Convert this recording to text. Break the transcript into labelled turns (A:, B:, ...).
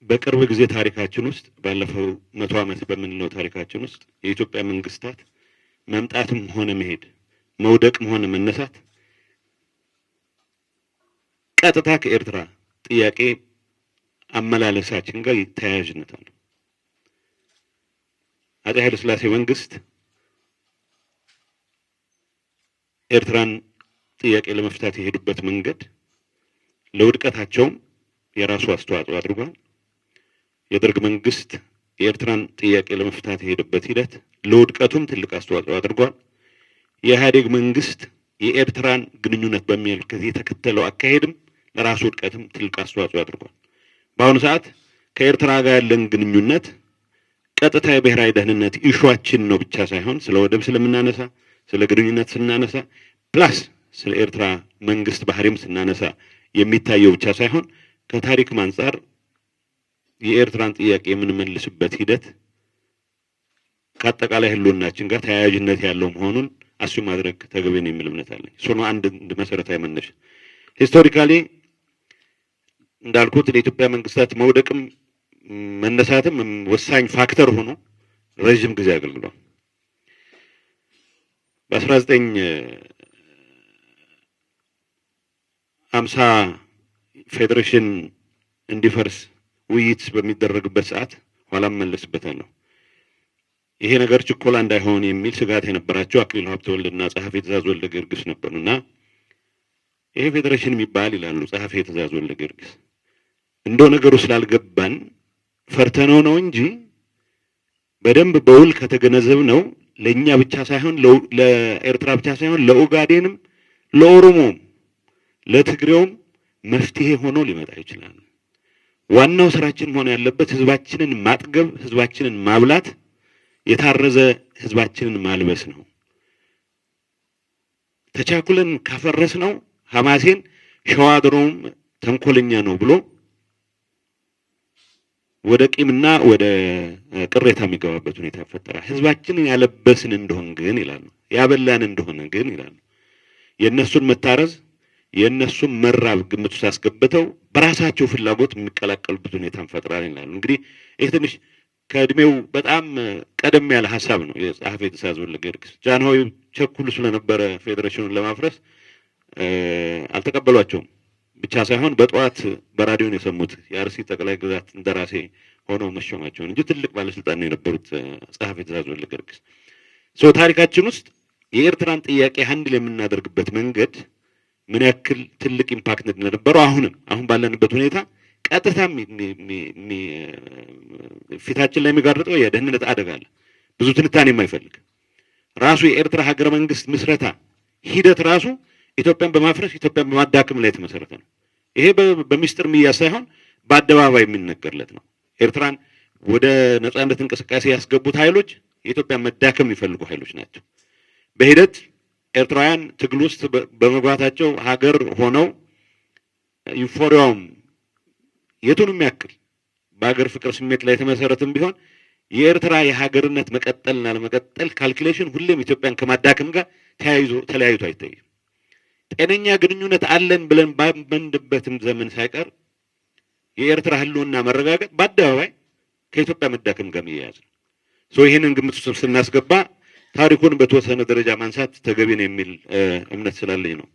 A: በቅርብ ጊዜ ታሪካችን ውስጥ ባለፈው 100 ዓመት በምንለው ታሪካችን ውስጥ የኢትዮጵያ መንግስታት መምጣትም ሆነ መሄድ መውደቅም ሆነ መነሳት ቀጥታ ከኤርትራ ጥያቄ አመላለሳችን ጋር ተያያዥነት አለው። አፄ ኃይለ ሥላሴ መንግስት ኤርትራን ጥያቄ ለመፍታት የሄዱበት መንገድ ለውድቀታቸውም የራሱ አስተዋጽኦ አድርጓል። የደርግ መንግስት የኤርትራን ጥያቄ ለመፍታት የሄደበት ሂደት ለውድቀቱም ትልቅ አስተዋጽኦ አድርጓል። የኢህአዴግ መንግስት የኤርትራን ግንኙነት በሚመለከት የተከተለው አካሄድም ለራሱ ውድቀትም ትልቅ አስተዋጽኦ አድርጓል። በአሁኑ ሰዓት ከኤርትራ ጋር ያለን ግንኙነት ቀጥታ የብሔራዊ ደህንነት ኢሹአችን ነው ብቻ ሳይሆን ስለ ወደብ ስለምናነሳ ስለ ግንኙነት ስናነሳ ፕላስ ስለ ኤርትራ መንግስት ባህሪም ስናነሳ የሚታየው ብቻ ሳይሆን ከታሪክም አንፃር የኤርትራን ጥያቄ የምንመልስበት ሂደት ከአጠቃላይ ህልውናችን ጋር ተያያዥነት ያለው መሆኑን አስዩ ማድረግ ተገቢ ነው የሚል እምነት አለኝ። እሱ ነው አንድ መሰረታዊ መነሻ። ሂስቶሪካሊ እንዳልኩት ለኢትዮጵያ መንግስታት መውደቅም መነሳትም ወሳኝ ፋክተር ሆኖ ረጅም ጊዜ አገልግሏል። በ1950 ፌዴሬሽን እንዲፈርስ ውይይት በሚደረግበት ሰዓት ኋላም መለስበታለሁ። ይሄ ነገር ችኮላ እንዳይሆን የሚል ስጋት የነበራቸው አክሊሉ ሀብተወልድና ጸሐፌ ትእዛዝ ወልደ ጊዮርጊስ ነበሩና ይሄ ፌዴሬሽን የሚባል ይላሉ ጸሐፌ ትእዛዝ ወልደ ጊዮርጊስ እንደው ነገሩ ስላልገባን ፈርተነው ነው እንጂ በደንብ በውል ከተገነዘብነው ለኛ ብቻ ሳይሆን ለኤርትራ ብቻ ሳይሆን ለኡጋዴንም ለኦሮሞም ለትግሬውም መፍትሄ ሆኖ ሊመጣ ይችላል። ዋናው ስራችን ሆነ ያለበት ህዝባችንን ማጥገብ፣ ህዝባችንን ማብላት፣ የታረዘ ህዝባችንን ማልበስ ነው። ተቻኩለን ካፈረስ ነው ሐማሴን ሸዋድሮም ተንኮለኛ ነው ብሎ ወደ ቂምና ወደ ቅሬታ የሚገባበት ሁኔታ ይፈጠራል። ህዝባችንን ያለበስን እንደሆን ግን ይላሉ፣ ያበላን እንደሆነ ግን ይላሉ የነሱን መታረዝ የነሱን መራብ ግምት ውስጥ አስገብተው በራሳቸው ፍላጎት የሚቀላቀሉበት ሁኔታ እንፈጥራለን ይላሉ። እንግዲህ ይሄ ትንሽ ከእድሜው በጣም ቀደም ያለ ሐሳብ ነው የጸሐፌ ትእዛዝ ወልደ ጊዮርጊስ። ጃንሆይ ቸኩሉ ስለነበረ ፌዴሬሽኑን ለማፍረስ አልተቀበሏቸውም ብቻ ሳይሆን በጠዋት በራዲዮን የሰሙት የአርሲ ጠቅላይ ግዛት እንደራሴ ሆነው መሾማቸውን እንጂ ትልቅ ባለስልጣን ነው የነበሩት ጸሐፌ ትእዛዝ ወልደ ጊዮርጊስ። ታሪካችን ውስጥ የኤርትራን ጥያቄ ሃንድል የምናደርግበት መንገድ ምን ያክል ትልቅ ኢምፓክት እንደነበረው አሁን ባለንበት ሁኔታ ቀጥታ ፊታችን ላይ የሚጋርጠው የደህንነት አደጋ አለ። ብዙ ትንታኔ የማይፈልግ ራሱ የኤርትራ ሀገረ መንግስት ምስረታ ሂደት ራሱ ኢትዮጵያን በማፍረስ ኢትዮጵያን በማዳከም ላይ የተመሰረተ ነው። ይሄ በሚስጥር የሚያዝ ሳይሆን በአደባባይ የሚነገርለት ነው። ኤርትራን ወደ ነጻነት እንቅስቃሴ ያስገቡት ኃይሎች የኢትዮጵያን መዳከም የሚፈልጉ ኃይሎች ናቸው። በሂደት ኤርትራውያን ትግል ውስጥ በመግባታቸው ሀገር ሆነው ዩፎሪያውም የቱንም ያክል በሀገር ፍቅር ስሜት ላይ የተመሰረተም ቢሆን የኤርትራ የሀገርነት መቀጠልና ለመቀጠል ካልኩሌሽን ሁሌም ኢትዮጵያን ከማዳከም ጋር ተለያይቶ አይታይም። ጤነኛ ግንኙነት አለን ብለን ባመንበትም ዘመን ሳይቀር የኤርትራ ህልውና መረጋገጥ በአደባባይ ከኢትዮጵያ መዳከም ጋር የሚያያዝ ነው። ይሄንን ግምት ውስጥ ስናስገባ ታሪኩን በተወሰነ ደረጃ ማንሳት ተገቢ ነው የሚል እምነት ስላለኝ ነው።